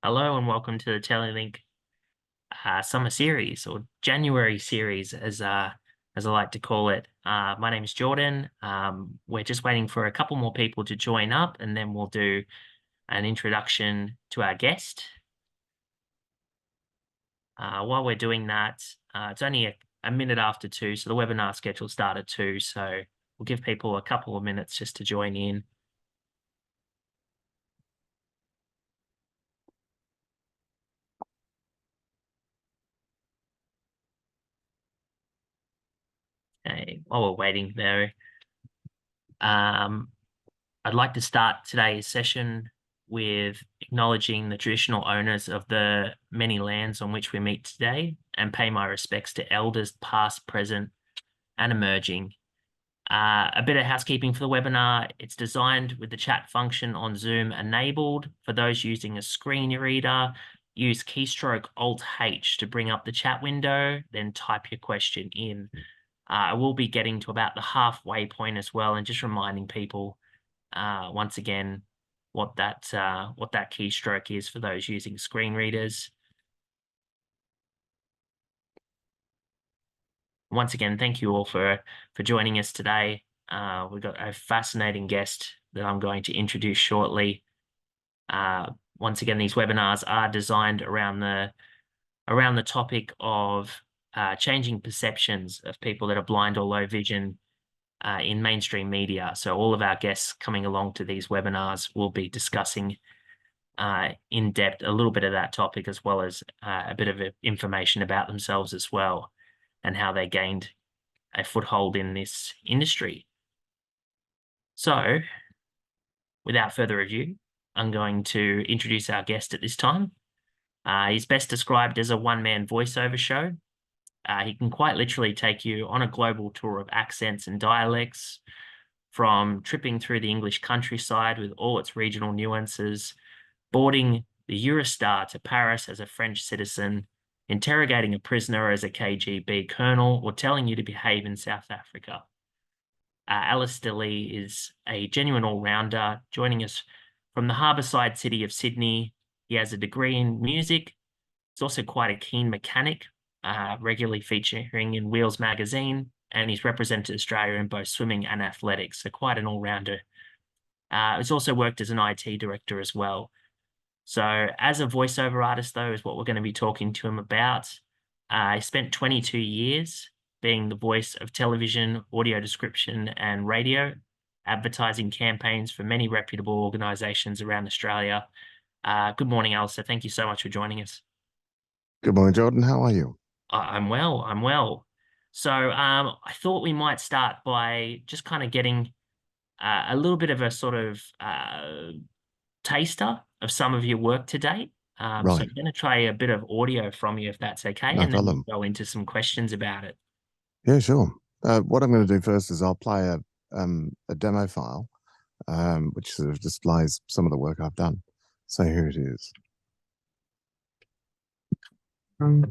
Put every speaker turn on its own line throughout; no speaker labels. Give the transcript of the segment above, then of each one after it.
Hello and welcome to the Telelink summer series or January series, as I like to call it. My name is Jordan. We're just waiting for a couple more people to join up, and then we'll do an introduction to our guest. While we're doing that, it's only a minute after 2, so the webinar schedule started at 2, so we'll give people a couple of minutes just to join in. Okay, while we're waiting though, I'd like to start today's session with acknowledging the traditional owners of the many lands on which we meet today and pay my respects to elders past, present, and emerging. A bit of housekeeping for the webinar. It's designed with the chat function on Zoom enabled. For those using a screen reader, use keystroke Alt-H to bring up the chat window, then type your question in. I will be getting to about the halfway point as well, and just reminding people once again what that keystroke is for those using screen readers. Once again, thank you all for joining us today. We've got a fascinating guest that I'm going to introduce shortly. Once again, these webinars are designed around the topic of changing perceptions of people that are blind or low vision in mainstream media. So all of our guests coming along to these webinars will be discussing in depth a little bit of that topic, as well as a bit of information about themselves as well, and how they gained a foothold in this industry. So without further ado, I'm going to introduce our guest at this time. He's best described as a one-man voiceover show. He can quite literally take you on a global tour of accents and dialects, from tripping through the English countryside with all its regional nuances, boarding the Eurostar to Paris as a French citizen, interrogating a prisoner as a KGB colonel, or telling you to behave in South Africa. Alistair Lee is a genuine all-rounder, joining us from the harbourside city of Sydney. He has a degree in music. He's also quite a keen mechanic, regularly featuring in Wheels magazine, and he's represented Australia in both swimming and athletics, so quite an all-rounder. He's also worked as an IT director as well. So as a voiceover artist, though, is what we're going to be talking to him about. He spent 22 years being the voice of television, audio description, and radio, advertising campaigns for many reputable organisations around Australia. Good morning, Alistair. Thank you so much for joining us.
Good morning, Jordan. How are you?
I'm well. So I thought we might start by just kind of getting a little bit of a sort of taster of some of your work to date. So I'm going to try a bit of audio from you, if that's okay,
no
and
problem.
then we'll go into some questions about it.
Yeah, sure. What I'm going to do first is I'll play a demo file, which sort of displays some of the work I've done. So here it is.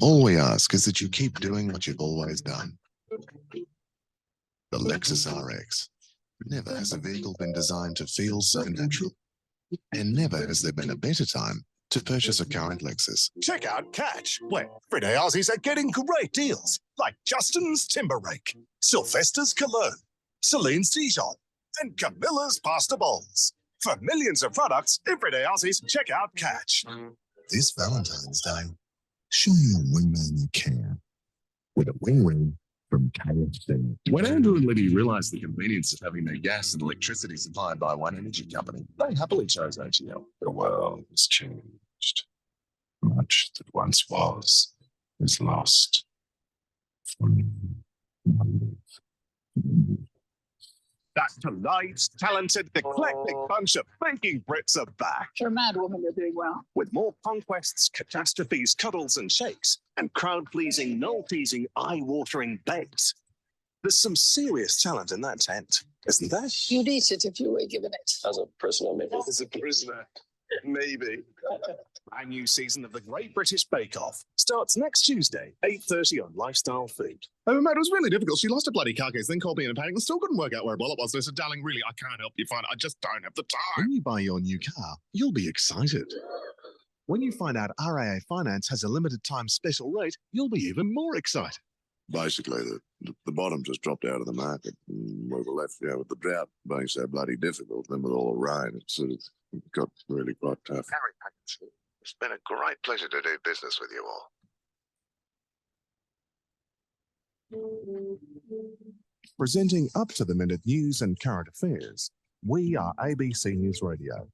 All we ask is that you keep doing what you've always done. The Lexus RX. Never has a vehicle been designed to feel so natural. And never has there been a better time to purchase a current Lexus.
Check out Catch, where everyday Aussies are getting great deals, like Justin's Timber Rake, Sylvester's Cologne, Celine's Dijon, and Camilla's Pasta Bowls. For millions of products, everyday Aussies, check out Catch.
This Valentine's Day, show your wingman you care with a wing from KFC.
When Andrew and Liddy realised the convenience of having their gas and electricity supplied by one energy company, they happily chose AGL.
The world has changed. Much that once was is lost.
That tonight's talented, eclectic bunch of baking Brits are back.
For a mad woman, you're doing well.
With more conquests, catastrophes, cuddles and shakes, and crowd-pleasing, null-teasing, eye-watering bakes. There's some serious talent in that tent, isn't there?
You'd eat it if you were given it.
As a prisoner, maybe.
As a prisoner, maybe. A new season of the Great British Bake Off starts next Tuesday, 8:30 on Lifestyle Food.
Oh, Matt, it was really difficult. She lost her bloody carcass, then called me in a panic and still couldn't work out where her wallet was. And I said, darling, really, I can't help you find it. I just don't have the time.
When you buy your new car, you'll be excited.
When you find out RAA Finance has a limited time special rate, you'll be even more excited.
Basically, the bottom just dropped out of the market. And we were left, with the drought being so bloody difficult, then with all the rain, it sort of got really quite tough.
Harry Packard, it's been a great pleasure to do business with you all.
Presenting up-to-the-minute news and current affairs, we are ABC News Radio.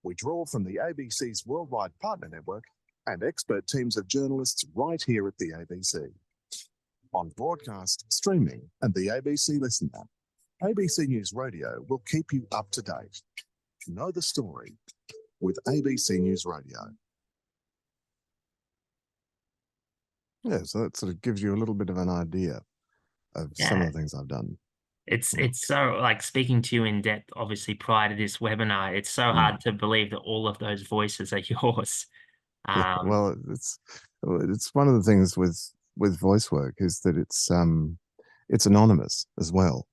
We draw from the ABC's worldwide partner network and expert teams of journalists right here at the ABC. On broadcast, streaming, and the ABC Listen app, ABC News Radio will keep you up to date. Know the story with ABC News Radio. Yeah, so that sort of gives you a little bit of an idea of some of the things I've done.
It's so, like, speaking to you in depth, obviously prior to this webinar, it's so hard to believe that all of those voices are yours.
Yeah, well, it's one of the things with voice work is that it's anonymous as well.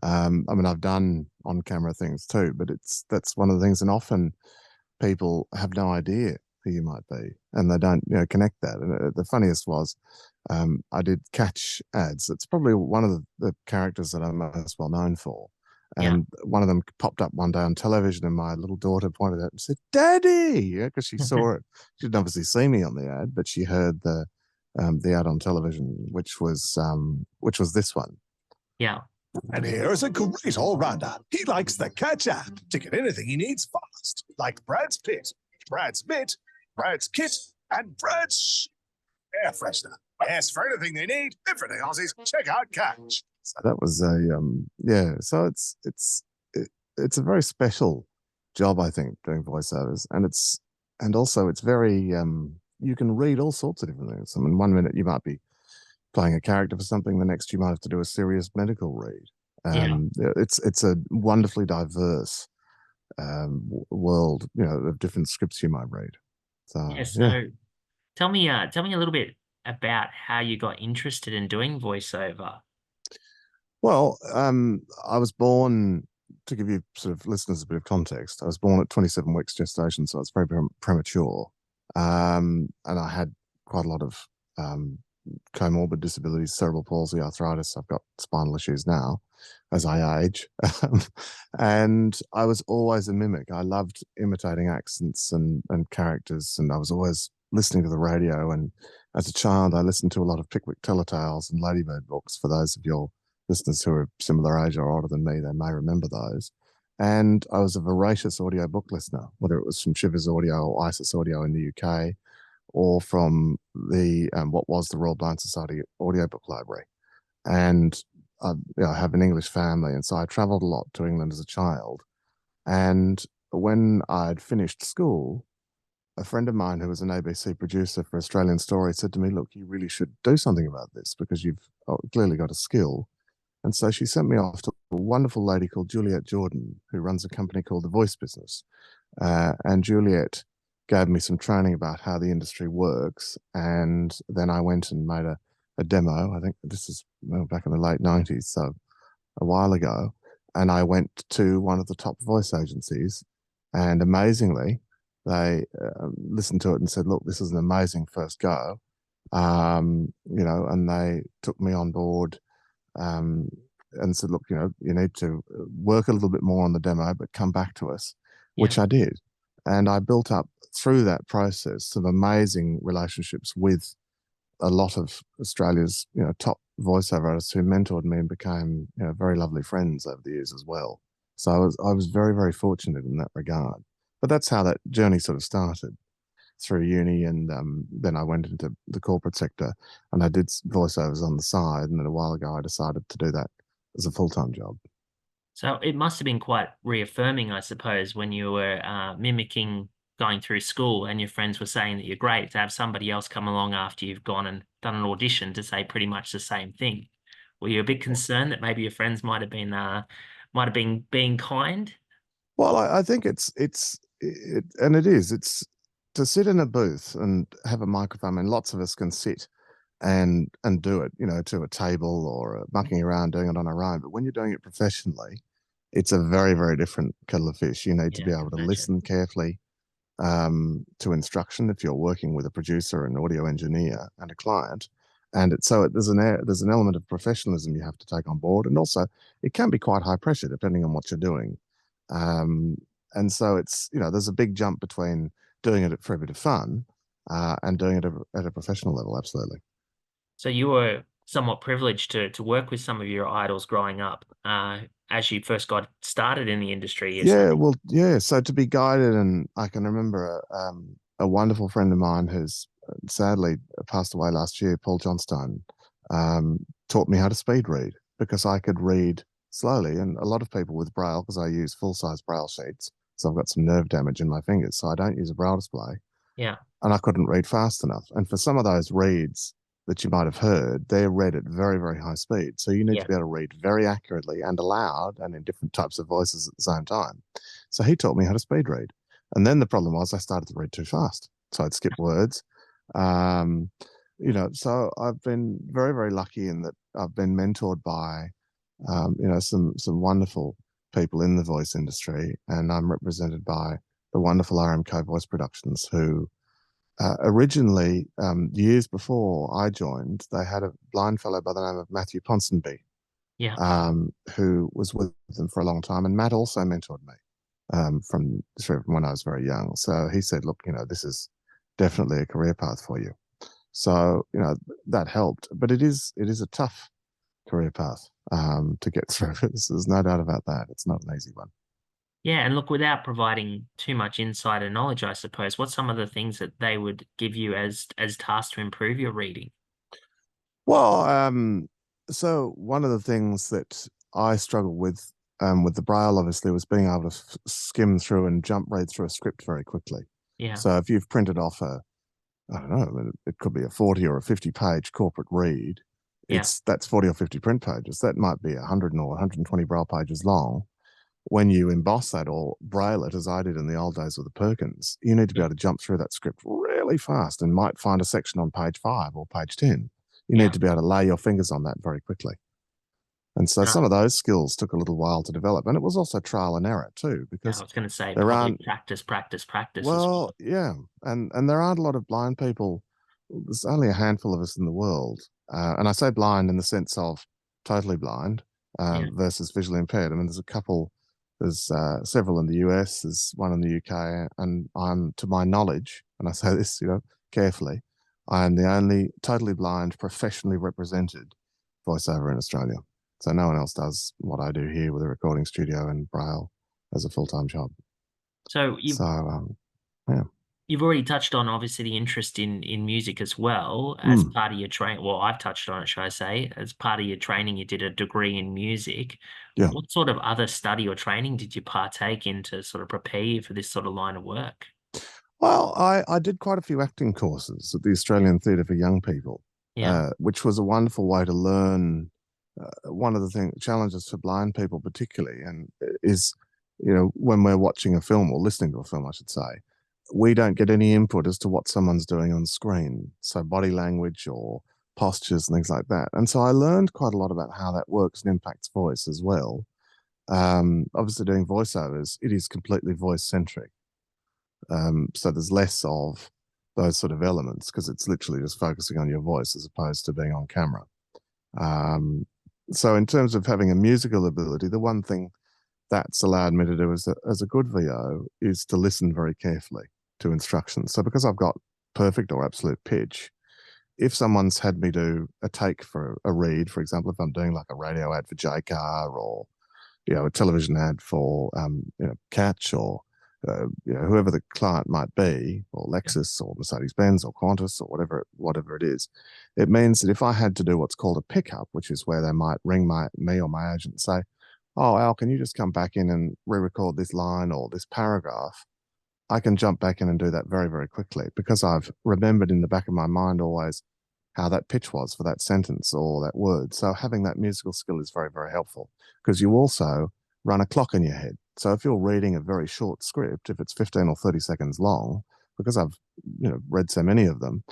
I mean, I've done on-camera things too, but that's one of the things, and often people have no idea who you might be, and they don't connect that. And the funniest was, I did catch ads. It's probably one of the characters that I'm most well known for. And one of them popped up one day on television, and my little daughter pointed out and said, "Daddy," because she saw it. She didn't obviously see me on the ad, but she heard the ad on television, which was this one.
Yeah.
And here's a great all-rounder. He likes the Catch app to get anything he needs fast, like Brad's Pit, Brad's Mitt, Brad's Kit, and Brad's air freshener. Yes, for anything they need, everything Aussies, check out Catch. So that was So it's a very special job, I think, doing voiceovers, and also it's very you can read all sorts of different things. I mean, 1 minute you might be playing a character for something, the next you might have to do a serious medical read. It's a wonderfully diverse world, of different scripts you might read. So
tell me a little bit about how you got interested in doing voiceover.
Well, I was born, to give you sort of listeners a bit of context, I was born at 27 weeks gestation, so it's very premature. And I had quite a lot of comorbid disabilities, cerebral palsy, arthritis. I've got spinal issues now as I age. And I was always a mimic. I loved imitating accents and characters, and I was always listening to the radio. And as a child, I listened to a lot of Pickwick Telletales and Ladybird books. For those of your listeners who are similar age or older than me, they may remember those. And I was a voracious audio book listener, whether it was from Shivers Audio or Isis Audio in the UK, or from the what was the Royal Blind Society audiobook library. And I have an English family, and so I travelled a lot to England as a child. And when I'd finished school, a friend of mine who was an ABC producer for Australian Story said to me, "Look, you really should do something about this because you've clearly got a skill." And so she sent me off to a wonderful lady called Juliet Jordan, who runs a company called The Voice Business. And Juliet gave me some training about how the industry works. And then I went and made a demo. I think this is back in the late 90s, so a while ago. And I went to one of the top voice agencies, and amazingly, they listened to it and said, "Look, this is an amazing first go." And they took me on board and said, "Look, you need to work a little bit more on the demo, but come back to us," which I did. And I built up through that process some amazing relationships with a lot of Australia's, top voiceover artists who mentored me and became, very lovely friends over the years as well. So I was very, very fortunate in that regard. But that's how that journey sort of started, through uni, and then I went into the corporate sector, and I did voiceovers on the side, and then a while ago I decided to do that as a full-time job.
So it must have been quite reaffirming, I suppose, when you were mimicking going through school and your friends were saying that you're great, to have somebody else come along after you've gone and done an audition to say pretty much the same thing. Were you a bit concerned that maybe your friends might have been being kind?
Well, I think it is. It's to sit in a booth and have a microphone, and lots of us can sit and do it, to a table or mucking around doing it on our own. But when you're doing it professionally, it's a very, very different kettle of fish. You need to be able to listen carefully,
to instruction if you're working with a producer, an audio engineer, and a client. And there's an element of professionalism you have to take on board, and also it can be quite high pressure depending on what you're doing. And so there's a big jump between doing it for a bit of fun and doing it at a professional level. Absolutely.
So you were somewhat privileged to work with some of your idols growing up as you first got started in the industry.
Yeah, well, yeah. So to be guided, and I can remember a wonderful friend of mine who's sadly passed away last year, Paul Johnstone, taught me how to speed read because I could read slowly. And a lot of people with Braille, because I use full-size Braille sheets, so I've got some nerve damage in my fingers, so I don't use a Braille display.
Yeah.
And I couldn't read fast enough. And for some of those reads that you might have heard, they're read at very, very high speed. So you need to be able to read very accurately and aloud and in different types of voices at the same time. So he taught me how to speed read. And then the problem was I started to read too fast. So I'd skip words. So I've been very, very lucky in that I've been mentored by, some wonderful people in the voice industry. And I'm represented by the wonderful RMK Voice Productions, who originally, years before I joined, they had a blind fellow by the name of Matthew Ponsonby, who was with them for a long time. And Matt also mentored me from when I was very young. So he said, look, this is definitely a career path for you. So, that helped. But it is a tough career path to get through. There's no doubt about that. It's not an easy one.
Yeah, and look, without providing too much insider knowledge, I suppose, what's some of the things that they would give you as tasks to improve your reading?
Well, so one of the things that I struggled with the Braille, obviously, was being able to skim through and jump right through a script very quickly.
Yeah.
So if you've printed off I don't know, it could be a 40 or a 50-page corporate read. That's 40 or 50 print pages. That might be 100 or 120 Braille pages long. When you emboss that or braille it, as I did in the old days with the Perkins, you need to be able to jump through that script really fast and might find a section on page 5 or page 10. You need to be able to lay your fingers on that very quickly. And so some of those skills took a little while to develop. And it was also trial and error too, because
I was going to say
there
probably practice.
Well, yeah. And there aren't a lot of blind people. There's only a handful of us in the world. And I say blind in the sense of totally blind versus visually impaired. I mean, there's several in the US, there's one in the UK, and I'm, to my knowledge, and I say this, carefully, I am the only totally blind, professionally represented voiceover in Australia. So no one else does what I do here with a recording studio and Braille as a full-time job.
So you've already touched on, obviously, the interest in music as well as part of your training. Well, I've touched on it, should I say. As part of your training, you did a degree in music.
Yeah.
What sort of other study or training did you partake in to sort of prepare you for this sort of line of work?
Well, I did quite a few acting courses at the Australian Theatre for Young People, which was a wonderful way to learn. One of the challenges for blind people particularly, and is, when we're watching a film or listening to a film, I should say, we don't get any input as to what someone's doing on screen. So body language or postures and things like that. And so I learned quite a lot about how that works and impacts voice as well. Obviously doing voiceovers, it is completely voice centric. So there's less of those sort of elements because it's literally just focusing on your voice as opposed to being on camera. So in terms of having a musical ability, the one thing that's allowed me to do as a good VO is to listen very carefully to instructions. So because I've got perfect or absolute pitch, if someone's had me do a take for a read, for example, if I'm doing like a radio ad for JCar or, a television ad for, Catch or, whoever the client might be, or Lexus or Mercedes-Benz or Qantas or whatever it is, it means that if I had to do what's called a pickup, which is where they might ring me or my agent and say, oh, Al, can you just come back in and re-record this line or this paragraph? I can jump back in and do that very, very quickly because I've remembered in the back of my mind always how that pitch was for that sentence or that word. So having that musical skill is very, very helpful because you also run a clock in your head. So if you're reading a very short script, if it's 15 or 30 seconds long, because I've read so many of them,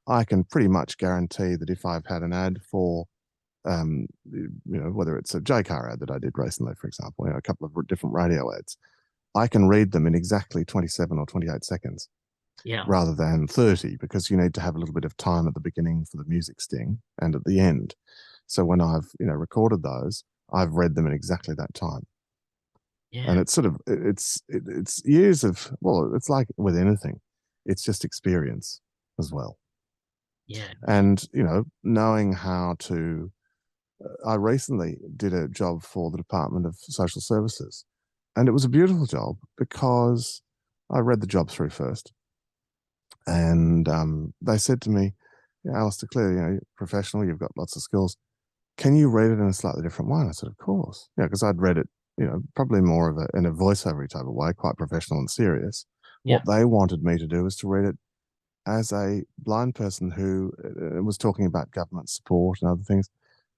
I can pretty much guarantee that if I've had an ad for whether it's a JCar ad that I did recently, for example, a couple of different radio ads, I can read them in exactly 27 or 28 seconds
Yeah.
rather than 30, because you need to have a little bit of time at the beginning for the music sting and at the end. So when I've, recorded those, I've read them in exactly that time.
Yeah.
And it's sort of, it's years of, well, it's like with anything, it's just experience as well.
Yeah.
And, knowing how to, I recently did a job for the Department of Social Services, and it was a beautiful job because I read the job through first. And they said to me, Alistair, clearly, you're professional, you've got lots of skills. Can you read it in a slightly different way? And I said, of course. Yeah, because I'd read it, probably more of in a voiceover type of way, quite professional and serious.
Yeah.
What they wanted me to do was to read it as a blind person who was talking about government support and other things.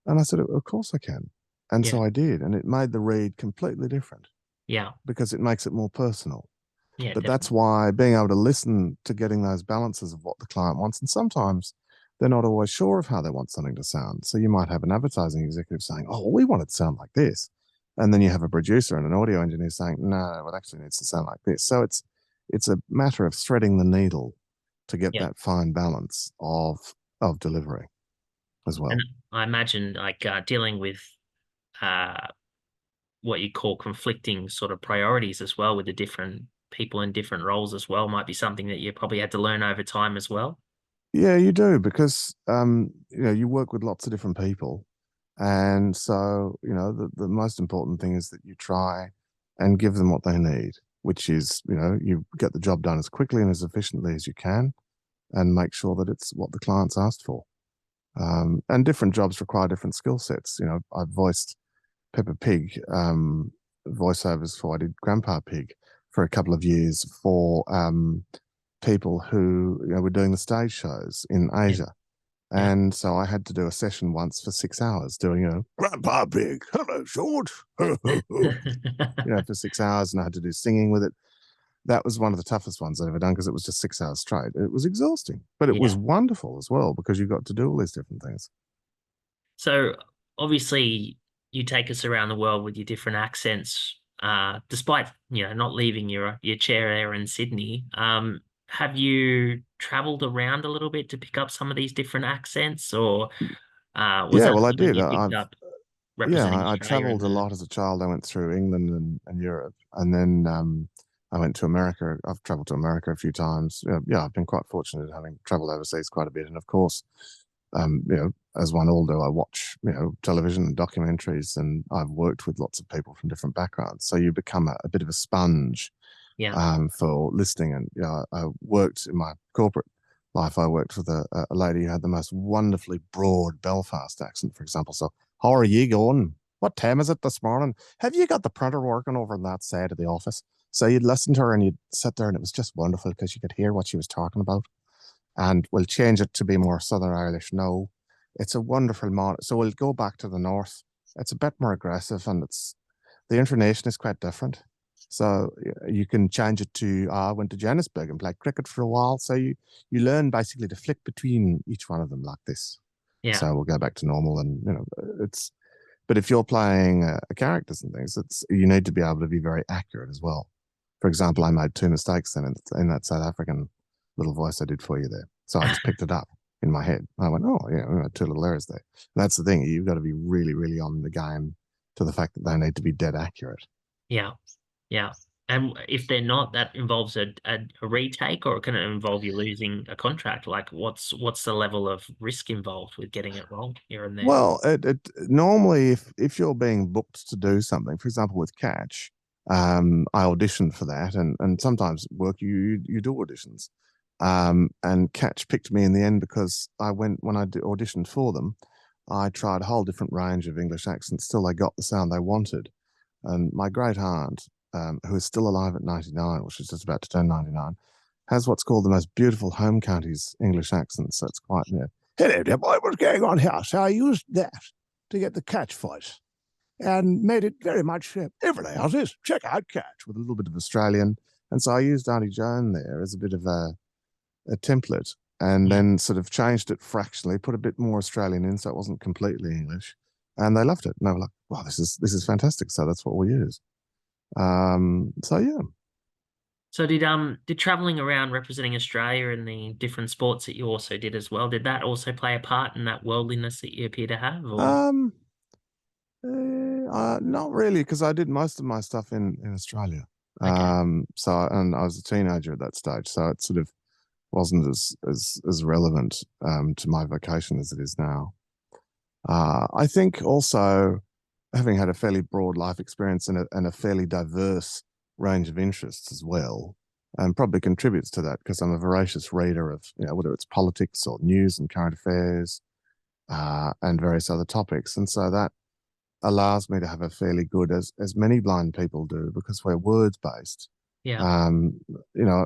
And I said, of course I can. And so I did. And it made the read completely different.
Yeah.
Because it makes it more personal.
Yeah.
But
Definitely.
that's why being able to listen to getting those balances of what the client wants. And sometimes they're not always sure of how they want something to sound. So you might have an advertising executive saying, oh, we want it to sound like this. And then you have a producer and an audio engineer saying, no, it actually needs to sound like this. So it's a matter of threading the needle to get that fine balance of delivery as well.
And I imagine like dealing with what you call conflicting sort of priorities as well with the different people in different roles as well might be something that you probably had to learn over time as well.
Yeah, you do, because you work with lots of different people. And so, the most important thing is that you try and give them what they need, which is, you get the job done as quickly and as efficiently as you can and make sure that it's what the client's asked for. And different jobs require different skill sets. I've voiced Peppa Pig voiceovers for, I did Grandpa Pig for a couple of years for people who were doing the stage shows in Asia. And so I had to do a session once for 6 hours doing Grandpa Pig, hello, George, for 6 hours, and I had to do singing with it. That was one of the toughest ones I've ever done because it was just 6 hours straight. It was exhausting, but it was wonderful as well because you got to do all these different things.
So obviously you take us around the world with your different accents, despite, not leaving your chair there in Sydney. Have you traveled around a little bit to pick up some of these different accents, or was that
I
something
did.
you picked up representing
I
Australia
traveled a lot as a child. I went through England and Europe, and then I went to America. I've traveled to America a few times. I've been quite fortunate having traveled overseas quite a bit. And of course, as one all do, I watch, television and documentaries, and I've worked with lots of people from different backgrounds. So you become a bit of a sponge for listening. And I worked in my corporate life. I worked with a lady who had the most wonderfully broad Belfast accent, for example. So, how are you going? What time is it this morning? Have you got the printer working over on that side of the office? So you'd listen to her and you'd sit there, and it was just wonderful because you could hear what she was talking about. And we'll change it to be more Southern Irish. No, it's a wonderful mod. So we'll go back to the north. It's a bit more aggressive, and the intonation is quite different. So you can change it to, I went to Johannesburg and played cricket for a while. So you learn basically to flick between each one of them like this.
Yeah.
So we'll go back to normal, and but if you're playing characters and things, you need to be able to be very accurate as well. For example, I made 2 mistakes in that South African little voice I did for you there. So I just picked it up in my head. I went, oh, yeah, 2 little errors there. And that's the thing. You've got to be really, really on the game to the fact that they need to be dead accurate.
Yeah. Yeah. And if they're not, that involves a retake, or can it involve you losing a contract? Like what's the level of risk involved with getting it wrong here and there?
Well, it normally, if you're being booked to do something, for example, with Catch, I auditioned for that, and sometimes work you do auditions. And Catch picked me in the end because when I auditioned for them, I tried a whole different range of English accents till I got the sound they wanted. And my great aunt, who is still alive at 99, which is just about to turn 99, has what's called the most beautiful home counties English accent. So it's quite, hello there, boy, what's going on here? So I used that to get the Catch voice and made it very much everything else is. Check out Catch with a little bit of Australian. And so I used Auntie Joan there as a bit of a template, and then sort of changed it fractionally, put a bit more Australian in so it wasn't completely English. And they loved it. And they were like, wow, this is fantastic. So that's what we'll use. So yeah.
So did traveling around representing Australia in the different sports that you also did as well, did that also play a part in that worldliness that you appear to have? Or
Not really, because I did most of my stuff in Australia.
okay,
So and I was a teenager at that stage, so it sort of wasn't as relevant to my vocation as it is now. I think also having had a fairly broad life experience and a fairly diverse range of interests as well, probably contributes to that because I'm a voracious reader of, whether it's politics or news and current affairs, and various other topics. And so that allows me to have a fairly good, as many blind people do, because we're words based.
yeah,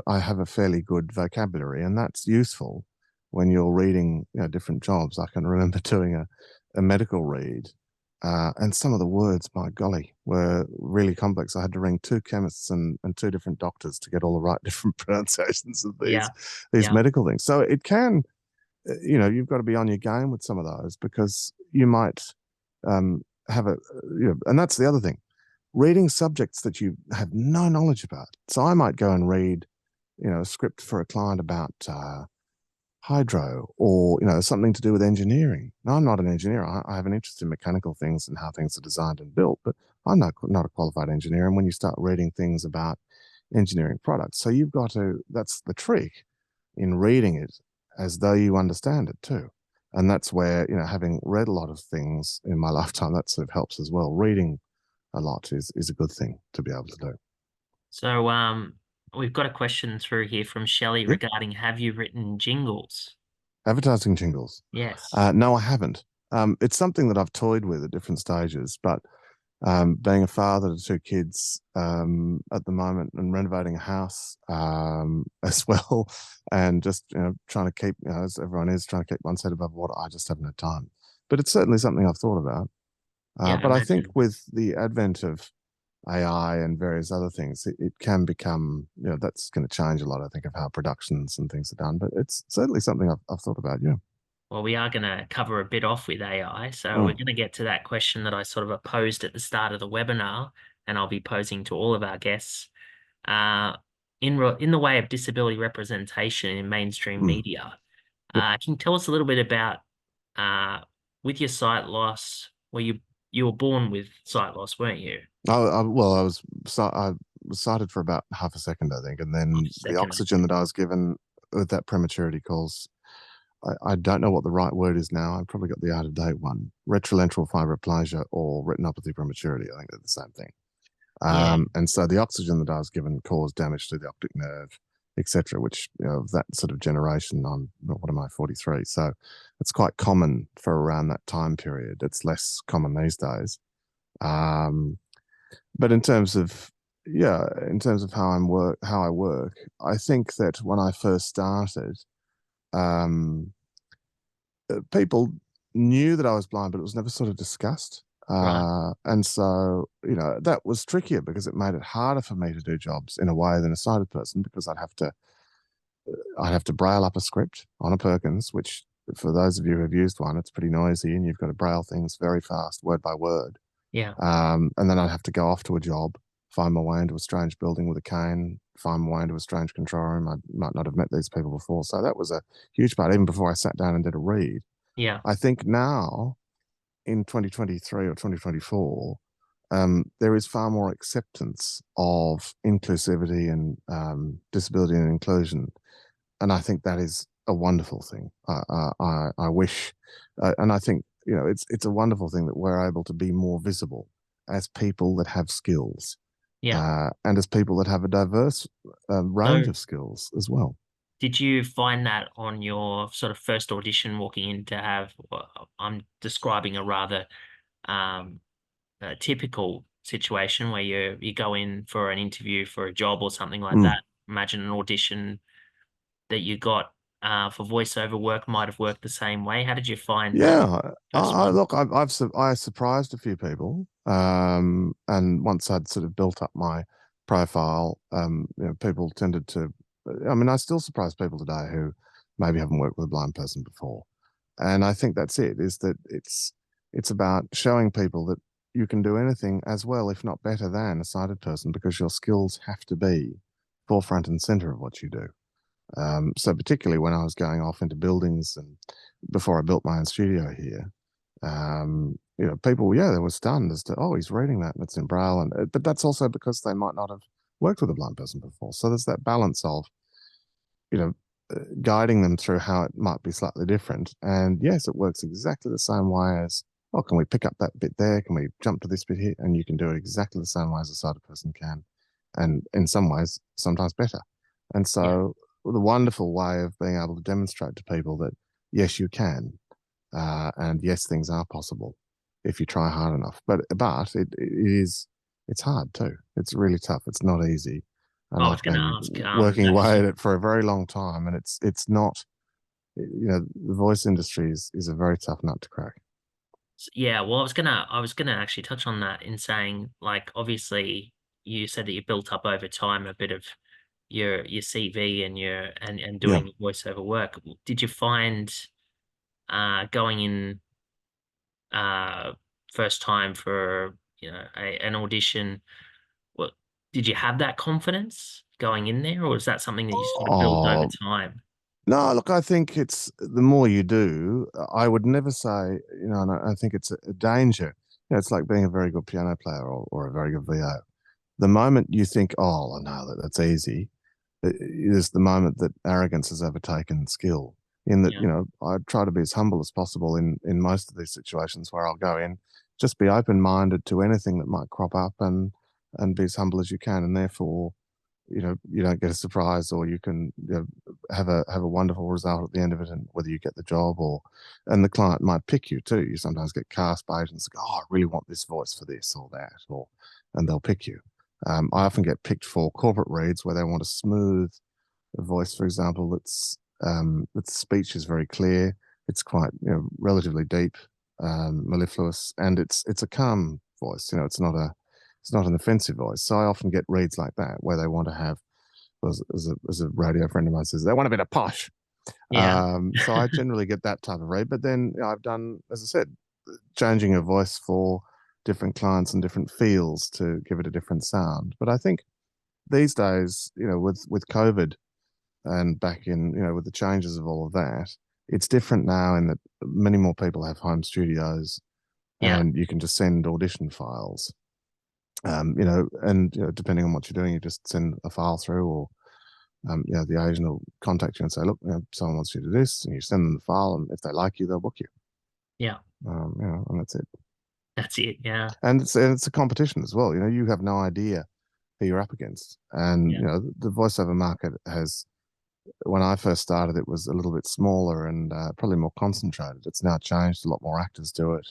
I have a fairly good vocabulary, and that's useful when you're reading, different jobs. I can remember doing a medical read, and some of the words, my golly, were really complex. I had to ring two chemists and two different doctors to get all the right different pronunciations of
yeah,
these
yeah,
medical things. So it can, you've got to be on your game with some of those because you might have and that's the other thing, reading subjects that you have no knowledge about. So I might go and read, a script for a client about hydro or, something to do with engineering. Now, I'm not an engineer. I have an interest in mechanical things and how things are designed and built, but I'm not a qualified engineer. And when you start reading things about engineering products, so you've got to, that's the trick in reading it as though you understand it too. And that's where, having read a lot of things in my lifetime, that sort of helps as well. Reading a lot is a good thing to be able to do.
So we've got a question through here from Shelley
Yep.
regarding have you written jingles?
Advertising jingles.
Yes.
No, I haven't. It's something that I've toyed with at different stages, but being a father to two kids at the moment and renovating a house as well, and just trying to keep, as everyone is trying to keep one head above water, I just haven't had time. But it's certainly something I've thought about.
Yeah,
But I think
imagine.
with the advent of AI and various other things, it can become, that's going to change a lot, I think, of how productions and things are done. But it's certainly something I've thought about, yeah.
Well, we are going to cover a bit off with AI, so we're
Mm,
going to get to that question that I sort of posed at the start of the webinar, and I'll be posing to all of our guests. Uh, in the way of disability representation in mainstream
mm,
media,
yep.
can you tell us a little bit about with your sight loss? Well, you were born with sight loss, weren't you?
Well, I was sighted for about half a second, I think, and
Half
then
a
the
second,
oxygen that I was given with that prematurity cause, I don't know what the right word is now. I probably got the out of date one: retrolateral fibroplasia or retinopathy prematurity. I think they're the same thing.
yeah,
And so the oxygen that I was given caused damage to the optic nerve, etc. Which, of that sort of generation, what am I, 43? So it's quite common for around that time period. It's less common these days. Um, but in terms of how I work, I think that when I first started, um, people knew that I was blind, but it was never sort of discussed.
right,
And so, that was trickier because it made it harder for me to do jobs in a way than a sighted person, because I'd have to braille up a script on a Perkins, which for those of you who've used one, it's pretty noisy and you've got to braille things very fast, word by word.
yeah,
And then I'd have to go off to a job, find my way into a strange building with a cane, find my way into a strange control room. I might not have met these people before. So that was a huge part, even before I sat down and did a read.
yeah,
I think now in 2023 or 2024, there is far more acceptance of inclusivity and disability and inclusion. And I think that is a wonderful thing. I wish, and I think, it's a wonderful thing that we're able to be more visible as people that have skills,
yeah.
and as people that have a diverse range
So
of skills as well.
did you find that on your sort of first audition walking in to have, well, I'm describing a rather typical situation where you go in for an interview for a job or something like
Mm.
that. Imagine an audition that you got for voiceover work might have worked the same way. How did you find that
Yeah,
first one?
look, I surprised a few people, and once I'd sort of built up my profile, people tended to. I mean, I still surprise people today who maybe haven't worked with a blind person before, and I think that's it. Is that it's about showing people that you can do anything as well, if not better than a sighted person, because your skills have to be forefront and center of what you do. So particularly when I was going off into buildings and before I built my own studio here, people, they were stunned as to, oh, he's reading that and it's in Braille. But that's also because they might not have worked with a blind person before. So there's that balance of, guiding them through how it might be slightly different. And yes, it works exactly the same way as, oh, can we pick up that bit there? Can we jump to this bit here? And you can do it exactly the same way as a sighted person can. And in some ways, sometimes better. And so the wonderful way of being able to demonstrate to people that, yes, you can. And yes, things are possible if you try hard enough. But it's hard too. It's really tough. It's not easy. And
I was
I've
going to
been
ask.
working away at it for a very long time, and it's not, the voice industry is a very tough nut to crack.
Yeah, well, I was gonna actually touch on that in saying, like, obviously you said that you built up over time a bit of your CV and and doing voiceover work. Did you find going in first time for an audition, what did you have that confidence going in there, or is that something that you sort of built over
Oh,
time?
no, look, I think it's the more you do, I would never say, and I think it's a danger. It's like being a very good piano player or a very good VO. The moment you think, oh, I know that's easy, is the moment that arrogance has overtaken skill. In that, I try to be as humble as possible in most of these situations where I'll go in, just be open-minded to anything that might crop up and be as humble as you can. And therefore, you don't get a surprise, or you can have a wonderful result at the end of it, and whether you get the job and the client might pick you too. You sometimes get cast by agents go, oh, I really want this voice for this or that, and they'll pick you. I often get picked for corporate reads where they want a smooth voice, for example, its speech is very clear. It's quite relatively deep, mellifluous, and it's a calm voice. It's not an offensive voice. So I often get reads like that where they want to have, as a radio friend of mine says, they want a bit of posh. So I generally get that type of read. But then I've done, as I said, changing a voice for different clients and different feels to give it a different sound. But I think these days, with COVID and back in, with the changes of all of that, it's different now in that many more people have home studios and you can just send audition files. And depending on what you're doing, you just send a file through, or the agent will contact you and say, look, someone wants you to do this, and you send them the file, and if they like you, they'll book you. And that's it.
That's it. Yeah.
And it's a competition as well. You have no idea who you're up against, and the voiceover market has. When I first started, it was a little bit smaller and probably more concentrated. It's now changed. A lot more actors do it.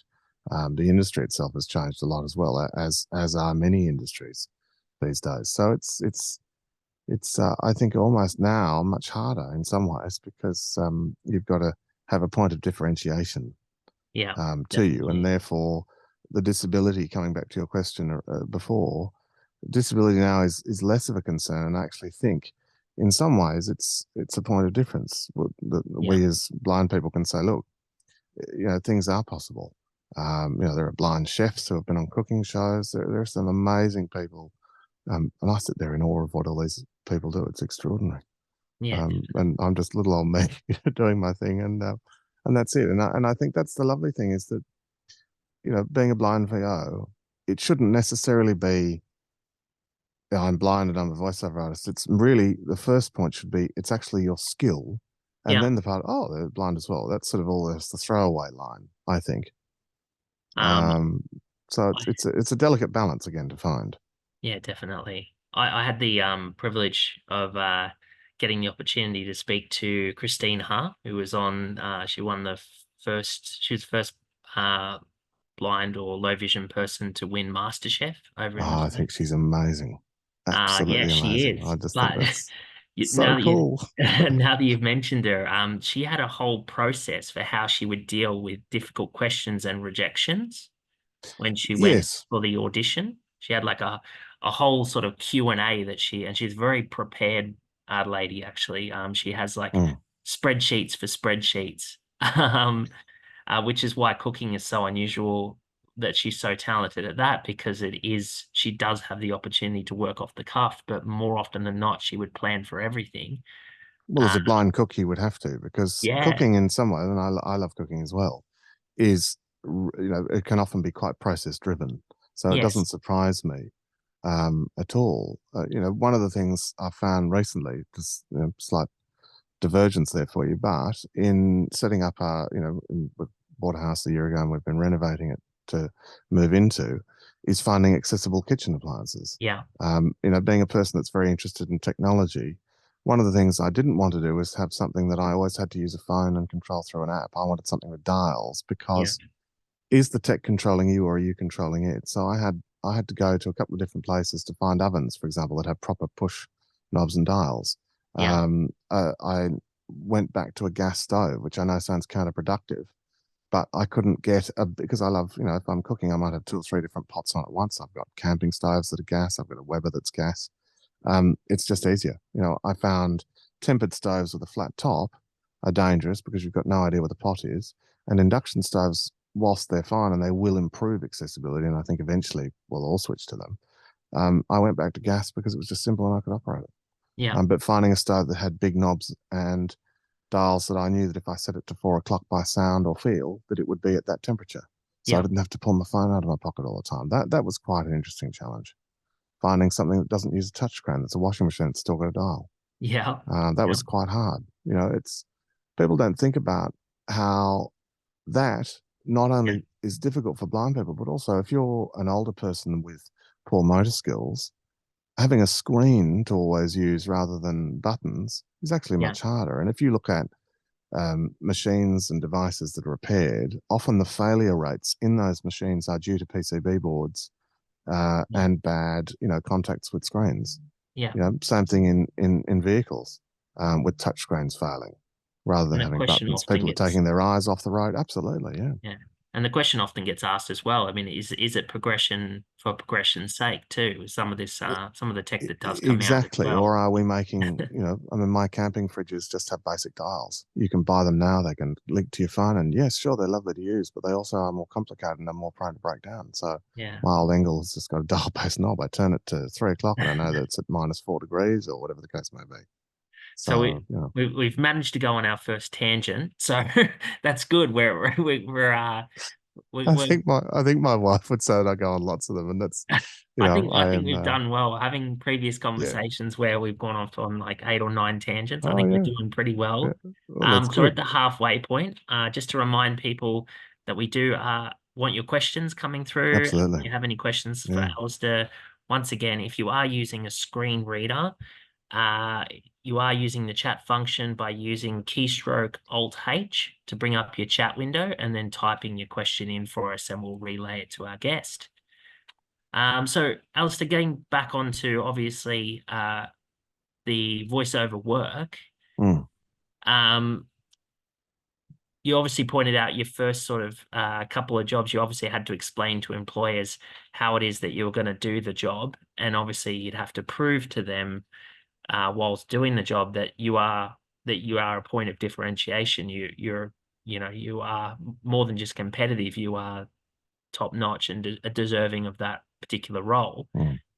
The industry itself has changed a lot as well, as are many industries these days. So it's I think almost now much harder in some ways, because you've got to have a point of differentiation to you, and therefore the disability, coming back to your question before, disability now is less of a concern, and I actually think in some ways it's a point of difference. We as blind people can say, look, things are possible. There are blind chefs who have been on cooking shows. There are some amazing people, and I sit there in awe of what all these people do. It's extraordinary. And I'm just little old me doing my thing, and that's it. And I think that's the lovely thing, is that being a blind VO, it shouldn't necessarily be, I'm blind and I'm a voiceover artist. It's really, the first point should be, it's actually your skill. And then the part, oh, they're blind as well. That's sort of all the throwaway line, I think. So it's a delicate balance again to find.
Yeah, definitely. I had the privilege of getting the opportunity to speak to Christine Ha, who was on, she won she was the first blind or low vision person to win MasterChef over in
Australia. I think she's amazing. Absolutely
she
amazing.
is.
I just
But
think that's so cool.
Now that you've mentioned her, she had a whole process for how she would deal with difficult questions and rejections when she went for the audition. She had like a whole sort of Q&A and she's a very prepared lady, actually. She has like spreadsheets for spreadsheets, which is why cooking is so unusual that she's so talented at that, because she does have the opportunity to work off the cuff, but more often than not, she would plan for everything.
Well, as a blind cook, you would have to, because
Yeah.
cooking in some way, and I love cooking as well, is, it can often be quite process driven. So it
Yes.
doesn't surprise me at all. One of the things I found recently, just slight divergence there for you, but in setting up we bought a house a year ago and we've been renovating it to move into, is finding accessible kitchen appliances.
Yeah.
Being a person that's very interested in technology, one of the things I didn't want to do was have something that I always had to use a phone and control through an app. I wanted something with dials, because is the tech controlling you or are you controlling it? So I had to go to a couple of different places to find ovens, for example, that have proper push knobs and dials.
Yeah.
I went back to a gas stove, which I know sounds counterproductive, but I couldn't get because I love, if I'm cooking, I might have 2 or 3 different pots on at once. I've got camping stoves that are gas. I've got a Weber that's gas. It's just easier. I found tempered stoves with a flat top are dangerous because you've got no idea where the pot is. And induction stoves, whilst they're fine and they will improve accessibility, and I think eventually we'll all switch to them, I went back to gas because it was just simple and I could operate it.
Yeah.
But finding a stove that had big knobs and dials that I knew that if I set it to 4 o'clock by sound or feel, that it would be at that temperature. So I didn't have to pull my phone out of my pocket all the time. That was quite an interesting challenge. Finding something that doesn't use a touchscreen, that's a washing machine, that's still got a dial.
Yeah.
That was quite hard. It's, people don't think about how that not only is difficult for blind people, but also if you're an older person with poor motor skills, having a screen to always use rather than buttons is actually much harder. And if you look at machines and devices that are repaired, often the failure rates in those machines are due to PCB boards and bad, contacts with screens.
Yeah.
Same thing in vehicles with touch screens failing rather than having buttons. People are taking their eyes off the road. Absolutely, yeah.
Yeah. And the question often gets asked as well, I mean, is it progression for progression's sake too? Some of this, some of the tech that does come
exactly.
out as well.
Or are we making, my camping fridges just have basic dials. You can buy them now. They can link to your phone, and yes, sure, they're lovely to use, but they also are more complicated and are more prone to break down. So my old Engel has just got a dial-based knob. I turn it to 3 o'clock and I know that it's at -4 degrees or whatever the case may be.
So we've managed to go on our first tangent, so that's good.
I think my wife would say that I go on lots of them, and that's
I think we've done well. Having previous conversations where we've gone off on like 8 or 9 tangents, I think we're doing pretty well.
Yeah. Well,
So we're at the halfway point. Just to remind people that we do want your questions coming through.
Absolutely.
If you have any questions for Alistair, once again, if you are using a screen reader, you are using the chat function by using keystroke Alt-H to bring up your chat window and then typing your question in for us, and we'll relay it to our guest. So Alistair, getting back onto obviously the voiceover work, you obviously pointed out your first sort of couple of jobs, you obviously had to explain to employers how it is that you were going to do the job, and obviously you'd have to prove to them whilst doing the job that you are a point of differentiation. You are more than just competitive. You are top notch and deserving of that particular role.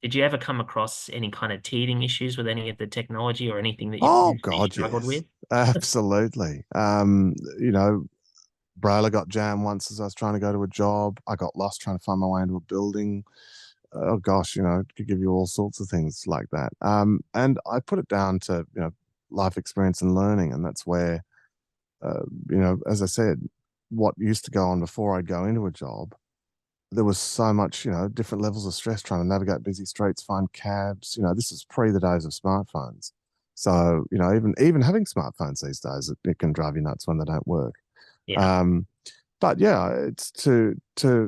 Did you ever come across any kind of teething issues with any of the technology or anything that you struggled with?
Absolutely. Braille got jammed once as I was trying to go to a job. I got lost trying to find my way into a building. Oh gosh, could give you all sorts of things like that. And I put it down to, life experience and learning. And that's where, as I said, what used to go on before I'd go into a job, there was so much, different levels of stress trying to navigate busy streets, find cabs. This is pre the days of smartphones. So, even having smartphones these days, it can drive you nuts when they don't work. But yeah, it's to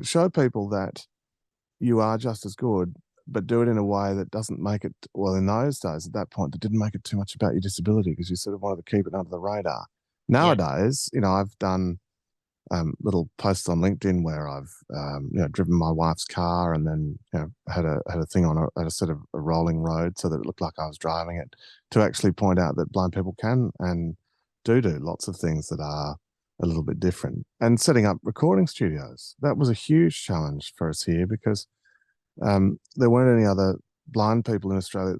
show people that you are just as good, but do it in a way that doesn't make it, well, in those days, at that point, that didn't make it too much about your disability because you sort of wanted to keep it under the radar. Nowadays, I've done little posts on LinkedIn where I've, driven my wife's car and then, had a thing on a sort of a rolling road so that it looked like I was driving it, to actually point out that blind people can and do lots of things that are
a little bit different. And setting up recording studios, that was a huge challenge for us here because there weren't any other blind people in Australia.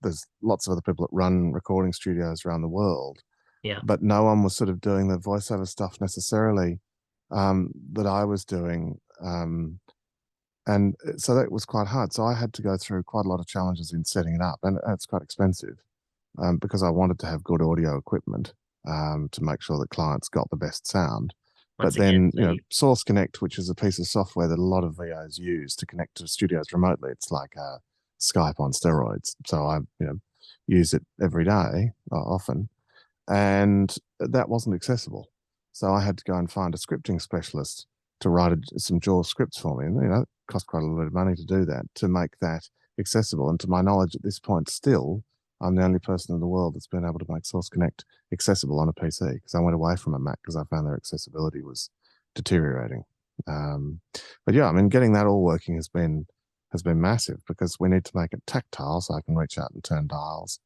There's lots of other people that run recording studios around the world,
Yeah.
but no one was sort of doing the voiceover stuff necessarily that I was doing. And so that was quite hard. So I had to go through quite a lot of challenges in setting it up, and it's quite expensive because I wanted to have good audio equipment to make sure that clients got the best sound.
Once
But then,
again,
Source Connect, which is a piece of software that a lot of VOs use to connect to studios remotely, it's like Skype on steroids. So I, use it every day, often, and that wasn't accessible. So I had to go and find a scripting specialist to write some JAWS scripts for me, and it cost quite a little bit of money to do that, to make that accessible. And to my knowledge, at this point, still, I'm the only person in the world that's been able to make Source Connect accessible on a PC, because I went away from a Mac because I found their accessibility was deteriorating. But yeah, I mean, getting that all working has been massive because we need to make it tactile so I can reach out and turn dials.